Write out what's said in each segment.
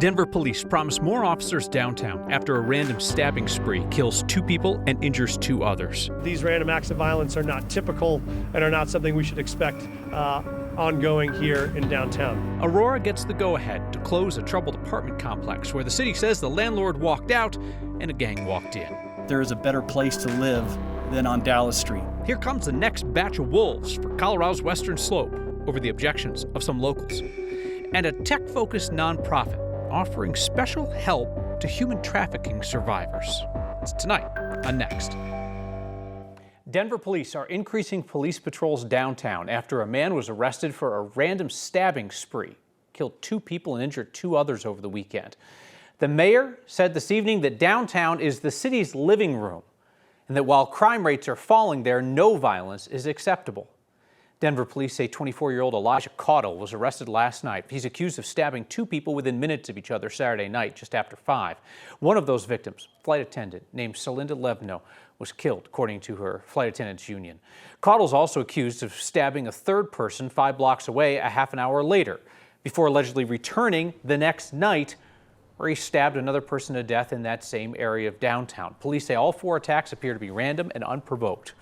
Denver police promise more officers downtown after a random stabbing spree kills 2 people and injures 2 others. These random acts of violence are not typical and are not something we should expect ongoing here in downtown. Aurora gets the go-ahead to close a troubled apartment complex where the city says the landlord walked out and a gang walked in. There is a better place to live than on Dallas Street. Here comes the next batch of wolves for Colorado's Western Slope over the objections of some locals. And a tech-focused nonprofit offering special help to human trafficking survivors. It's tonight on Next. Denver police are increasing police patrols downtown after a man was arrested for a random stabbing spree, killed 2 people and injured 2 others over the weekend. The mayor said this evening that downtown is the city's living room and that while crime rates are falling there, no violence is acceptable. Denver police say 24-year-old Elijah Caudle was arrested last night. He's accused of stabbing 2 people within minutes of each other Saturday night, just after 5. One of those victims, flight attendant named Celinda Levno, was killed, according to her flight attendants union. Caudle's also accused of stabbing a 3rd person 5 blocks away a half an hour later, before allegedly returning the next night, where he stabbed another person to death in that same area of downtown. Police say all 4 attacks appear to be random and unprovoked.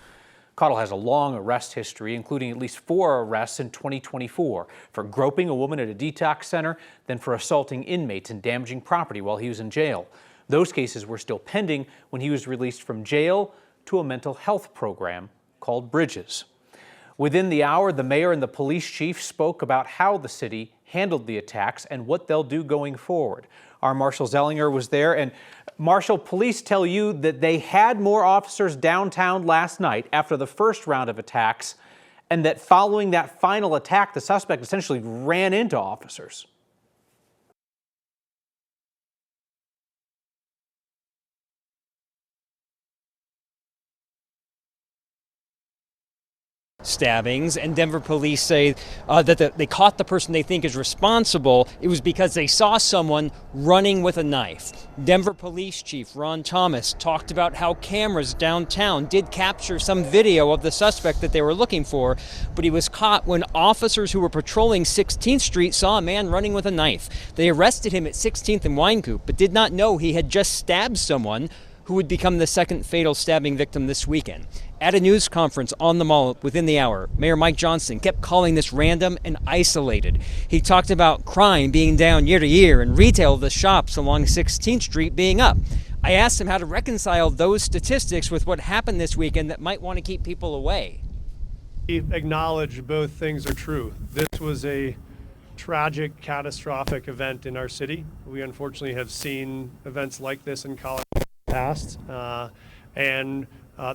Caudle has a long arrest history, including at least 4 arrests in 2024 for groping a woman at a detox center, then for assaulting inmates and damaging property while he was in jail. Those cases were still pending when he was released from jail to a mental health program called Bridges. Within the hour, the mayor and the police chief spoke about how the city handled the attacks and what they'll do going forward. Our Marshall Zellinger was there, and Marshall, police tell you that they had more officers downtown last night after the first round of attacks, and that following that final attack, the suspect essentially ran into officers. Stabbings, and Denver police say that they caught the person they think is responsible. It was because they saw someone running with a knife. Denver Police Chief Ron Thomas talked about how cameras downtown did capture some video of the suspect that they were looking for, but he was caught when officers who were patrolling 16th Street saw a man running with a knife. They arrested him at 16th and Winecoop, but did not know he had just stabbed someone who would become the 2nd fatal stabbing victim this weekend. At a news conference on the Mall within the hour, Mayor Mike Johnson kept calling this random and isolated. He talked about crime being down year to year and retail of the shops along 16th Street being up. I asked him how to reconcile those statistics with what happened this weekend that might want to keep people away. He acknowledged both things are true. This was a tragic, catastrophic event in our city. We unfortunately have seen events like this in Colorado in the past, and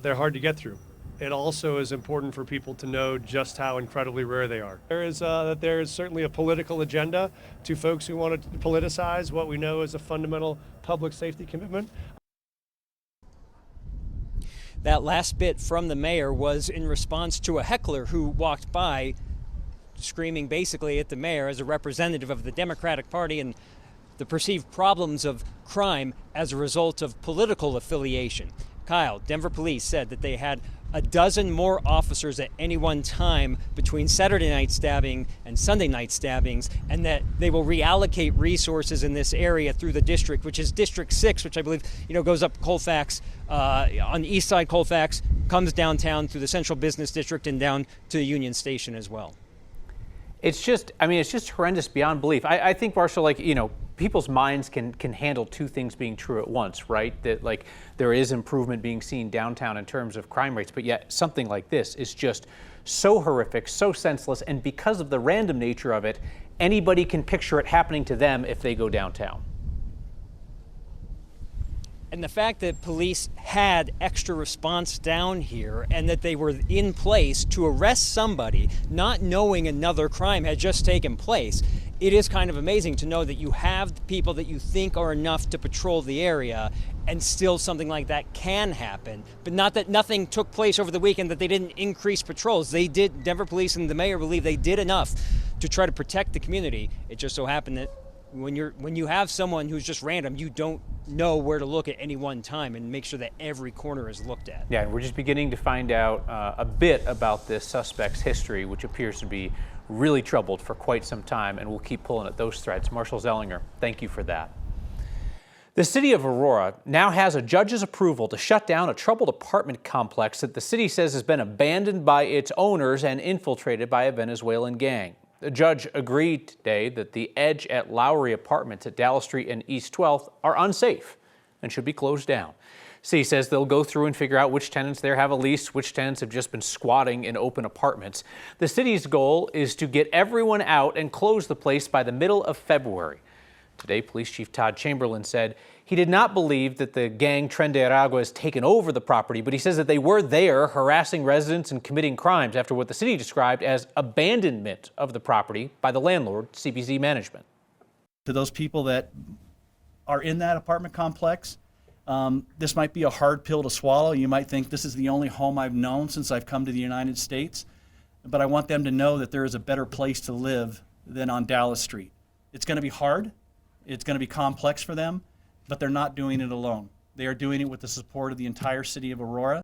they're hard to get through. It also is important for people to know just how incredibly rare they are. There is certainly a political agenda to folks who want to politicize what we know is a fundamental public safety commitment. That last bit from the mayor was in response to a heckler who walked by screaming basically at the mayor as a representative of the Democratic Party and the perceived problems of crime as a result of political affiliation. Kyle, Denver police said that they had a dozen more officers at any one time between Saturday night stabbing and Sunday night stabbings, and that they will reallocate resources in this area through the district, which is District 6, which I believe, goes up Colfax, on the east side Colfax, comes downtown through the Central Business District and down to the Union Station as well. It's just horrendous beyond belief. I think, Marshall, people's minds can handle 2 things being true at once, right? That there is improvement being seen downtown in terms of crime rates, but yet something like this is just so horrific, so senseless, and because of the random nature of it, anybody can picture it happening to them if they go downtown. And the fact that police had extra response down here and that they were in place to arrest somebody, not knowing another crime had just taken place, it is kind of amazing to know that you have the people that you think are enough to patrol the area and still something like that can happen. But not that nothing took place over the weekend, that they didn't increase patrols. They did. Denver police and the mayor believe they did enough to try to protect the community. It just so happened that when you have someone who's just random, you don't know where to look at any one time and make sure that every corner is looked at. Yeah, and we're just beginning to find out a bit about this suspect's history, which appears to be really troubled for quite some time, and we'll keep pulling at those threads. Marshall Zellinger, thank you for that. The city of Aurora now has a judge's approval to shut down a troubled apartment complex that the city says has been abandoned by its owners and infiltrated by a Venezuelan gang. The judge agreed today that the Edge at Lowry Apartments at Dallas Street and East 12th are unsafe and should be closed down. City says they'll go through and figure out which tenants there have a lease, which tenants have just been squatting in open apartments. The city's goal is to get everyone out and close the place by the middle of February. Today, Police Chief Todd Chamberlain said he did not believe that the gang Tren de Aragua has taken over the property, but he says that they were there harassing residents and committing crimes after what the city described as abandonment of the property by the landlord, CBZ Management. To those people that are in that apartment complex, this might be a hard pill to swallow. You might think this is the only home I've known since I've come to the United States, but I want them to know that there is a better place to live than on Dallas Street. It's going to be hard. It's going to be complex for them, but they're not doing it alone. They are doing it with the support of the entire city of Aurora.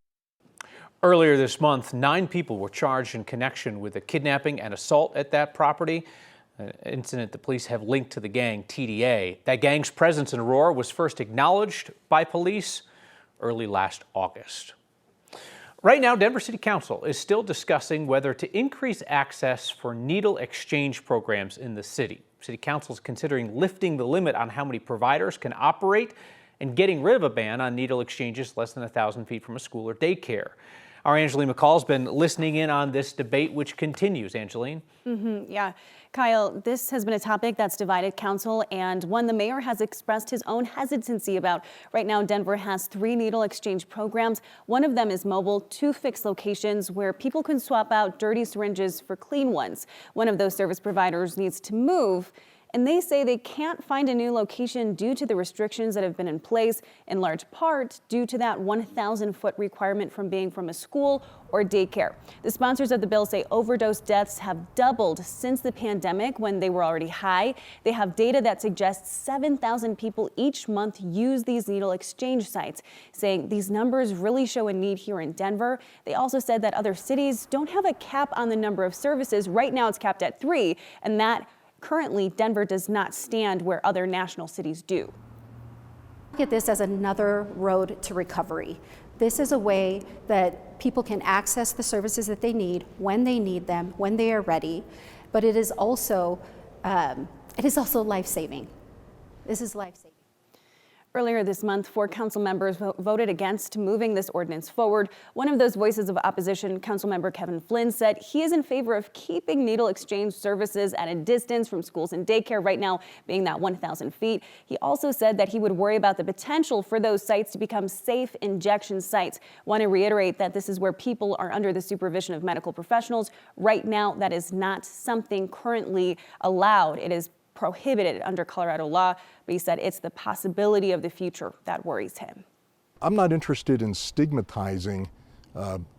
Earlier this month, 9 people were charged in connection with a kidnapping and assault at that property, an incident the police have linked to the gang TDA. That gang's presence in Aurora was first acknowledged by police early last August. Right now, Denver City Council is still discussing whether to increase access for needle exchange programs in the city. City Council is considering lifting the limit on how many providers can operate and getting rid of a ban on needle exchanges less than 1,000 feet from a school or daycare. Our Angeline McCall's been listening in on this debate, which continues. Angeline? Yeah. Kyle, this has been a topic that's divided council and one the mayor has expressed his own hesitancy about. Right now, Denver has 3 needle exchange programs. One of them is mobile, 2 fixed locations where people can swap out dirty syringes for clean ones. One of those service providers needs to move, and they say they can't find a new location due to the restrictions that have been in place, in large part due to that 1,000-foot requirement from being from a school or daycare. The sponsors of the bill say overdose deaths have doubled since the pandemic when they were already high. They have data that suggests 7,000 people each month use these needle exchange sites, saying these numbers really show a need here in Denver. They also said that other cities don't have a cap on the number of services. Right now it's capped at 3, and that currently, Denver does not stand where other national cities do. Look at this as another road to recovery. This is a way that people can access the services that they need, them, when they are ready. But it is also life-saving. This is life-saving. Earlier this month, 4 council members voted against moving this ordinance forward. One of those voices of opposition, Councilmember Kevin Flynn, said he is in favor of keeping needle exchange services at a distance from schools and daycare, right now being that 1,000 feet. He also said that he would worry about the potential for those sites to become safe injection sites. Want to reiterate that this is where people are under the supervision of medical professionals. Right now, that is not something currently allowed. It is prohibited under Colorado law, but he said it's the possibility of the future that worries him. I'm not interested in stigmatizing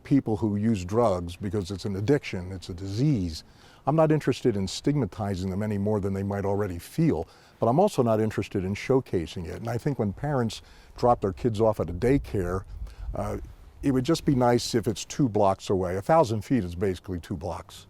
people who use drugs because it's an addiction, it's a disease. I'm not interested in stigmatizing them any more than they might already feel, but I'm also not interested in showcasing it. And I think when parents drop their kids off at a daycare, it would just be nice if it's 2 blocks away. 1,000 feet is basically 2 blocks.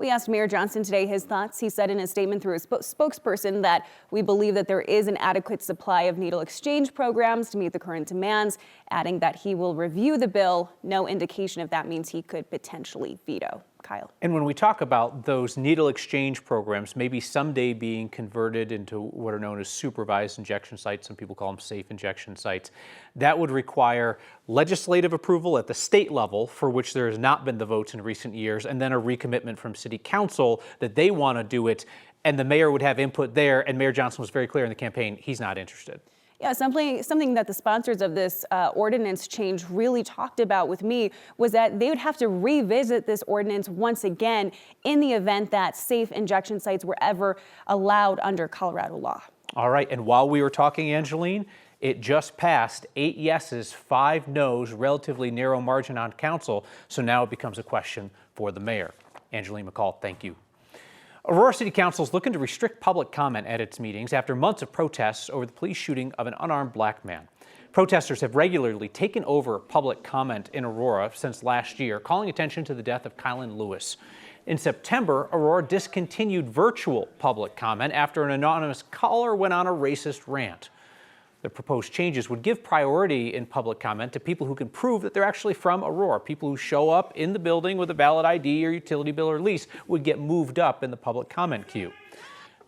We asked Mayor Johnson today his thoughts. He said in a statement through his spokesperson that we believe that there is an adequate supply of needle exchange programs to meet the current demands, adding that he will review the bill. No indication if that means he could potentially veto. Kyle. And when we talk about those needle exchange programs, maybe someday being converted into what are known as supervised injection sites, some people call them safe injection sites, that would require legislative approval at the state level, for which there has not been the votes in recent years, and then a recommitment from City Council that they want to do it, and the mayor would have input there, and Mayor Johnson was very clear in the campaign, he's not interested. Yeah, something that the sponsors of this ordinance change really talked about with me was that they would have to revisit this ordinance once again in the event that safe injection sites were ever allowed under Colorado law. All right, and while we were talking, Angeline, it just passed 8 yeses, 5 noes, relatively narrow margin on council, so now it becomes a question for the mayor. Angeline McCall, thank you. Aurora City Council is looking to restrict public comment at its meetings after months of protests over the police shooting of an unarmed black man. Protesters have regularly taken over public comment in Aurora since last year, calling attention to the death of Kylan Lewis. In September, Aurora discontinued virtual public comment after an anonymous caller went on a racist rant. The proposed changes would give priority in public comment to people who can prove that they're actually from Aurora. People who show up in the building with a valid ID or utility bill or lease would get moved up in the public comment queue.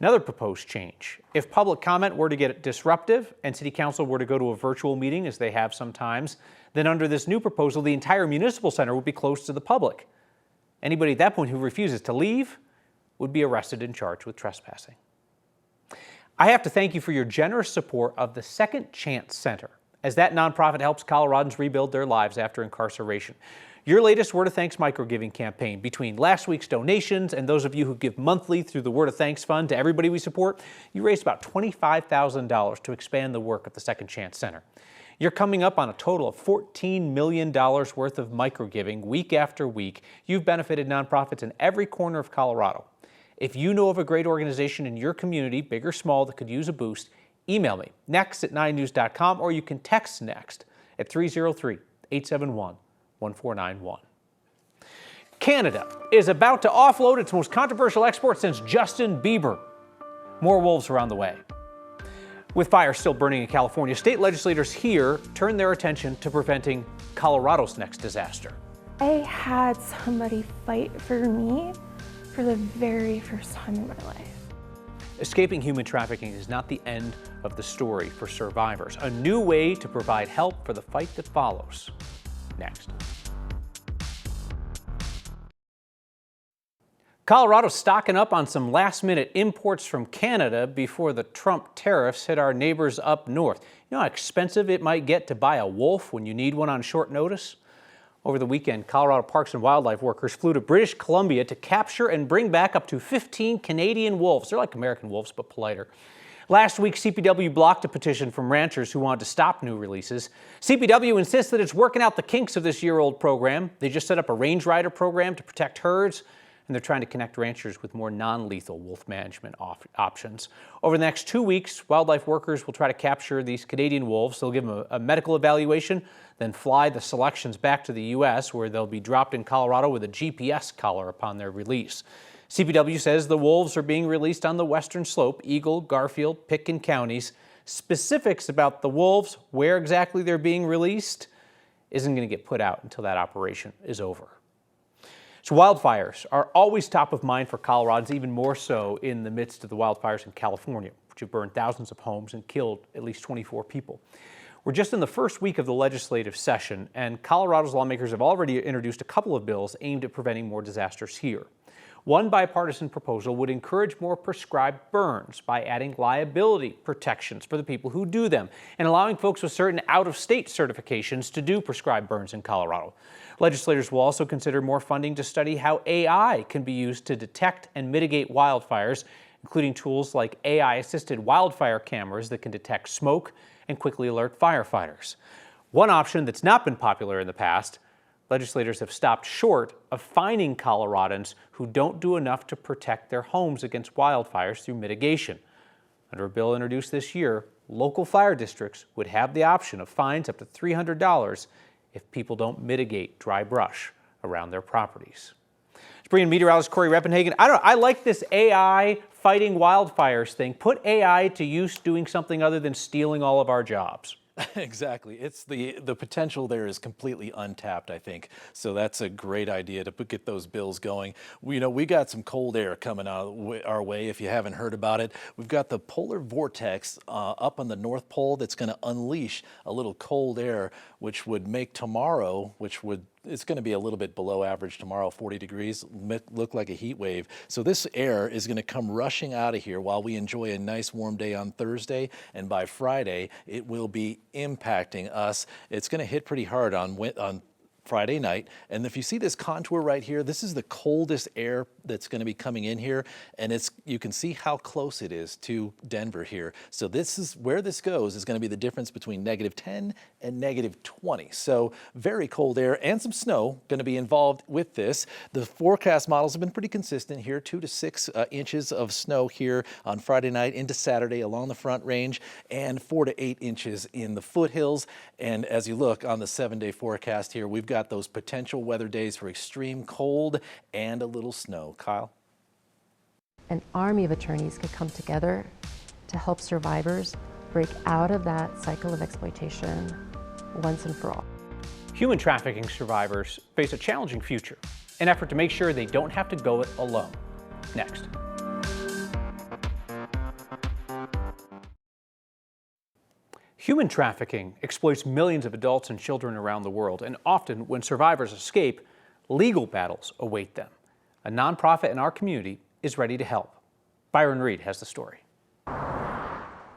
Another proposed change: if public comment were to get disruptive and City Council were to go to a virtual meeting, as they have sometimes, then under this new proposal, the entire municipal center would be closed to the public. Anybody at that point who refuses to leave would be arrested and charged with trespassing. I have to thank you for your generous support of the Second Chance Center, as that nonprofit helps Coloradans rebuild their lives after incarceration. Your latest Word of Thanks microgiving campaign, between last week's donations and those of you who give monthly through the Word of Thanks Fund to everybody we support, you raised about $25,000 to expand the work of the Second Chance Center. You're coming up on a total of $14 million worth of microgiving week after week. You've benefited nonprofits in every corner of Colorado. If you know of a great organization in your community, big or small, that could use a boost, email me, next@9news.com, or you can text NEXT at 303-871-1491. Canada is about to offload its most controversial export since Justin Bieber. More wolves are on the way. With fires still burning in California, state legislators here turn their attention to preventing Colorado's next disaster. I had somebody fight for me for the very first time in my life. Escaping human trafficking is not the end of the story for survivors. A new way to provide help for the fight that follows. Next. Colorado's stocking up on some last-minute imports from Canada before the Trump tariffs hit our neighbors up north. You know how expensive it might get to buy a wolf when you need one on short notice? Over the weekend, Colorado Parks and Wildlife workers flew to British Columbia to capture and bring back up to 15 Canadian wolves. They're like American wolves, but politer. Last week, CPW blocked a petition from ranchers who wanted to stop new releases. CPW insists that it's working out the kinks of this year-old program. They just set up a range rider program to protect herds, and they're trying to connect ranchers with more non-lethal wolf management options. Over the next 2 weeks, wildlife workers will try to capture these Canadian wolves. They'll give them a medical evaluation, then fly the selections back to the U.S., where they'll be dropped in Colorado with a GPS collar upon their release. CPW says the wolves are being released on the western slope, Eagle, Garfield, Pitkin counties. Specifics about the wolves, where exactly they're being released, isn't going to get put out until that operation is over. So wildfires are always top of mind for Coloradans, even more so in the midst of the wildfires in California, which have burned thousands of homes and killed at least 24 people. We're just in the first week of the legislative session, and Colorado's lawmakers have already introduced a couple of bills aimed at preventing more disasters here. One bipartisan proposal would encourage more prescribed burns by adding liability protections for the people who do them and allowing folks with certain out-of-state certifications to do prescribed burns in Colorado. Legislators will also consider more funding to study how AI can be used to detect and mitigate wildfires, including tools like AI-assisted wildfire cameras that can detect smoke and quickly alert firefighters. One option that's not been popular in the past: legislators have stopped short of fining Coloradans who don't do enough to protect their homes against wildfires through mitigation. Under a bill introduced this year, local fire districts would have the option of fines up to $300 if people don't mitigate dry brush around their properties. Let's bring in meteorologist Corey Reppenhagen. I like this AI fighting wildfires thing. Put AI to use doing something other than stealing all of our jobs. Exactly. It's the potential there is completely untapped, I think. So that's a great idea to get those bills going. We got some cold air coming our way. If you haven't heard about it, we've got the polar vortex up on the North Pole that's going to unleash a little cold air, which would make tomorrow, it's going to be a little bit below average tomorrow, 40 degrees, look like a heat wave. So this air is going to come rushing out of here while we enjoy a nice warm day on Thursday. And by Friday, it will be impacting us. It's going to hit pretty hard on Friday night. And if you see this contour right here, this is the coldest air that's going to be coming in here. And you can see how close it is to Denver here. So this is where this goes is going to be the difference between -10 and -20. So very cold air and some snow going to be involved with this. The forecast models have been pretty consistent here, 2 to 6 inches of snow here on Friday night into Saturday along the Front Range, and 4 to 8 inches in the foothills. And as you look on the 7-day forecast here, we've got those potential weather days for extreme cold and a little snow. know. Kyle? An army of attorneys could come together to help survivors break out of that cycle of exploitation once and for all. Human trafficking survivors face a challenging future, an effort to make sure they don't have to go it alone. Next. Human trafficking exploits millions of adults and children around the world, and often when survivors escape, legal battles await them. A nonprofit in our community is ready to help. Byron Reed has the story.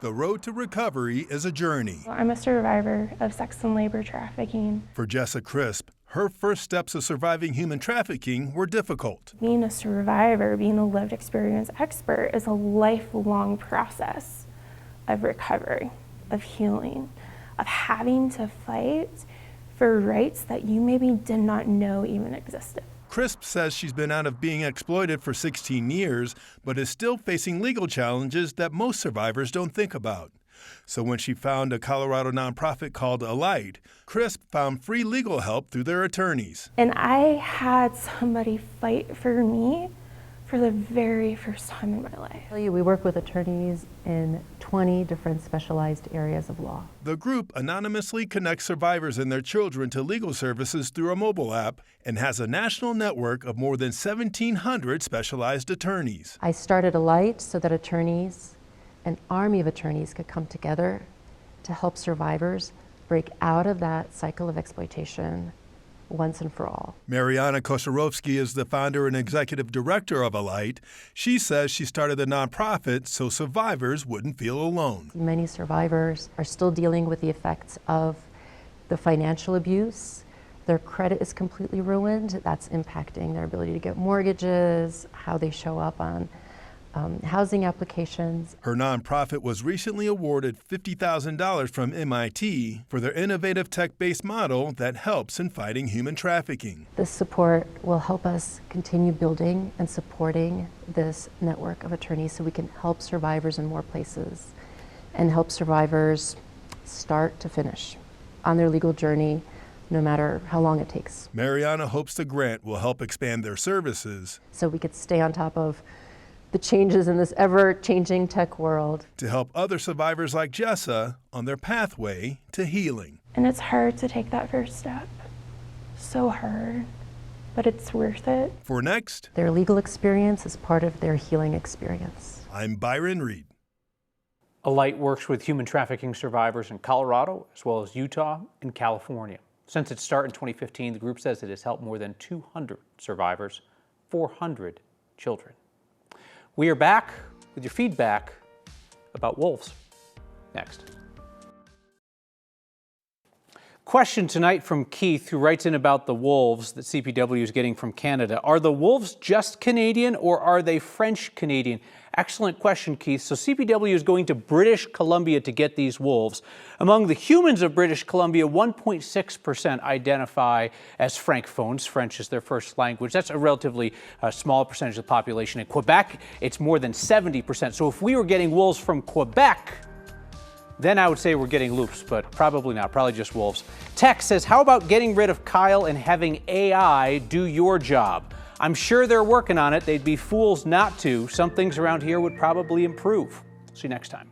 The road to recovery is a journey. I'm a survivor of sex and labor trafficking. For Jessa Crisp, her first steps of surviving human trafficking were difficult. Being a survivor, being a lived experience expert is a lifelong process of recovery, of healing, of having to fight for rights that you maybe did not know even existed. Crisp says she's been out of being exploited for 16 years, but is still facing legal challenges that most survivors don't think about. So when she found a Colorado nonprofit called Alight, Crisp found free legal help through their attorneys. And I had somebody fight for me for the very first time in my life. We work with attorneys in 20 different specialized areas of law. The group anonymously connects survivors and their children to legal services through a mobile app and has a national network of more than 1,700 specialized attorneys. I started Alight so that attorneys, an army of attorneys, could come together to help survivors break out of that cycle of exploitation once and for all. Mariana Kosarovsky is the founder and executive director of Alight. She says she started the nonprofit so survivors wouldn't feel alone. Many survivors are still dealing with the effects of the financial abuse. Their credit is completely ruined. That's impacting their ability to get mortgages, how they show up on housing applications. Her nonprofit was recently awarded $50,000 from MIT for their innovative tech-based model that helps in fighting human trafficking. This support will help us continue building and supporting this network of attorneys so we can help survivors in more places and help survivors start to finish on their legal journey, no matter how long it takes. Mariana hopes the grant will help expand their services so we could stay on top of the changes in this ever-changing tech world to help other survivors like Jessa on their pathway to healing. And it's hard to take that first step. So hard, but it's worth it. For Next, their legal experience is part of their healing experience. I'm Byron Reed. Alight works with human trafficking survivors in Colorado, as well as Utah and California. Since its start in 2015, the group says it has helped more than 200 survivors, 400 children. We are back with your feedback about wolves. Next. Question tonight from Keith, who writes in about the wolves that CPW is getting from Canada. Are the wolves just Canadian or are they French Canadian? Excellent question, Keith. So CPW is going to British Columbia to get these wolves. Among the humans of British Columbia, 1.6% identify as francophones. French is their first language. That's a relatively small percentage of the population. In Quebec, it's more than 70%. So if we were getting wolves from Quebec, then I would say we're getting loops, but probably not, probably just wolves. Tex says, how about getting rid of Kyle and having AI do your job? I'm sure they're working on it. They'd be fools not to. Some things around here would probably improve. See you next time.